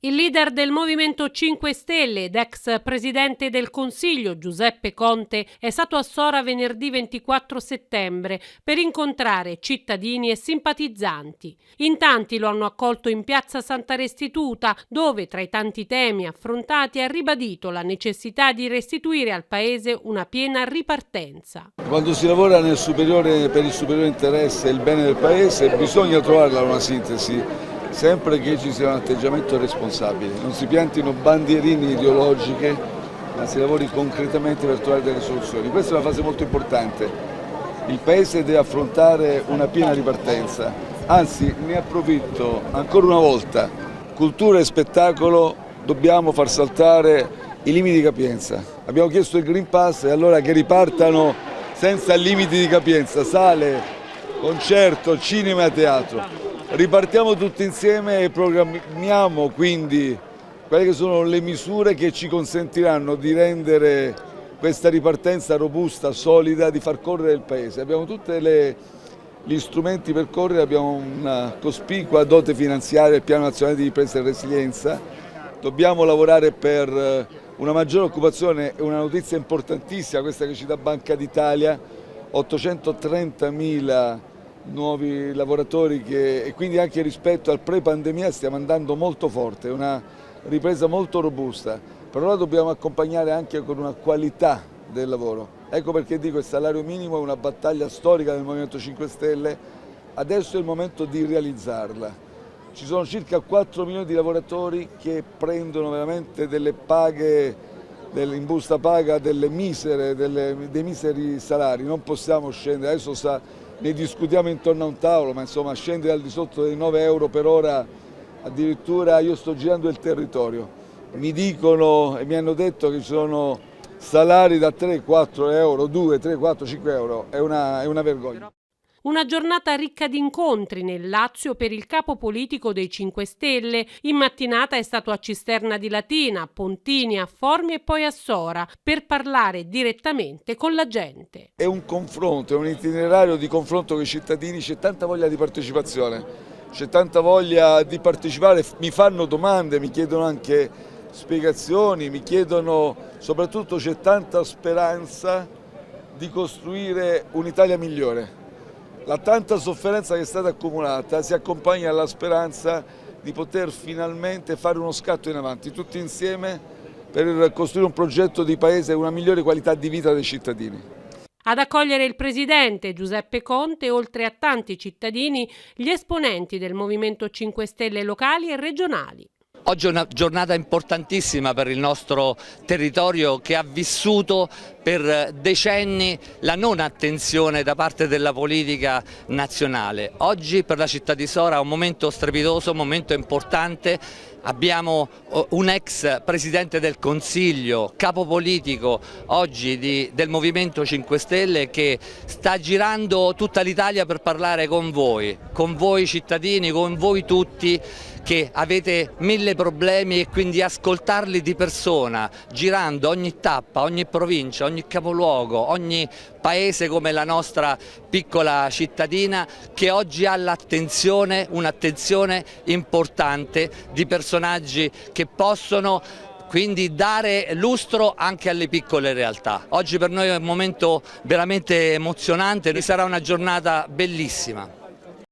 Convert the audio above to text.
Il leader del Movimento 5 Stelle ed ex presidente del Consiglio, Giuseppe Conte, è stato a Sora venerdì 24 settembre per incontrare cittadini e simpatizzanti. In tanti lo hanno accolto in piazza Santa Restituta, dove tra i tanti temi affrontati ha ribadito la necessità di restituire al Paese una piena ripartenza. Quando si lavora per il superiore interesse e il bene del Paese bisogna trovarla una sintesi. Sempre che ci sia un atteggiamento responsabile, non si piantino bandierine ideologiche, ma si lavori concretamente per trovare delle soluzioni. Questa è una fase molto importante. Il Paese deve affrontare una piena ripartenza, anzi ne approfitto ancora una volta. Cultura e spettacolo dobbiamo far saltare i limiti di capienza. Abbiamo chiesto il Green Pass e allora che ripartano senza limiti di capienza, sale, concerto, cinema e teatro. Ripartiamo tutti insieme e programmiamo quindi quelle che sono le misure che ci consentiranno di rendere questa ripartenza robusta, solida, di far correre il Paese. Abbiamo tutti gli strumenti per correre, abbiamo una cospicua dote finanziaria, il Piano Nazionale di Ripresa e Resilienza. Dobbiamo lavorare per una maggiore occupazione e una notizia importantissima, questa che ci dà Banca d'Italia, 830.000 nuovi lavoratori e quindi anche rispetto al pre-pandemia stiamo andando molto forte, è una ripresa molto robusta, però la dobbiamo accompagnare anche con una qualità del lavoro. Ecco perché dico che il salario minimo è una battaglia storica del Movimento 5 Stelle, adesso è il momento di realizzarla. Ci sono circa 4 milioni di lavoratori che prendono veramente delle paghe, in busta paga, dei miseri salari, non possiamo scendere, adesso ne discutiamo intorno a un tavolo, ma insomma scendere al di sotto dei 9 euro per ora, addirittura io sto girando il territorio, mi dicono e mi hanno detto che ci sono salari da 3-4 euro, 2, 3, 4, 5 euro, è una vergogna. Una giornata ricca di incontri nel Lazio per il capo politico dei 5 Stelle. In mattinata è stato a Cisterna di Latina, a Pontini, a Formia e poi a Sora per parlare direttamente con la gente. È un confronto, è un itinerario di confronto con i cittadini, c'è tanta voglia di partecipazione, c'è tanta voglia di partecipare, mi fanno domande, mi chiedono anche spiegazioni, mi chiedono, soprattutto c'è tanta speranza di costruire un'Italia migliore. La tanta sofferenza che è stata accumulata si accompagna alla speranza di poter finalmente fare uno scatto in avanti, tutti insieme, per costruire un progetto di paese e una migliore qualità di vita dei cittadini. Ad accogliere il presidente Giuseppe Conte, oltre a tanti cittadini, gli esponenti del Movimento 5 Stelle locali e regionali. Oggi è una giornata importantissima per il nostro territorio che ha vissuto per decenni la non attenzione da parte della politica nazionale. Oggi per la città di Sora è un momento strepitoso, un momento importante. Abbiamo un ex Presidente del Consiglio, capo politico oggi del Movimento 5 Stelle che sta girando tutta l'Italia per parlare con voi cittadini, con voi tutti che avete 1000 problemi e quindi ascoltarli di persona, girando ogni tappa, ogni provincia, ogni capoluogo, ogni paese come la nostra piccola cittadina che oggi ha l'attenzione, un'attenzione importante di personaggi che possono quindi dare lustro anche alle piccole realtà. Oggi per noi è un momento veramente emozionante, sarà una giornata bellissima.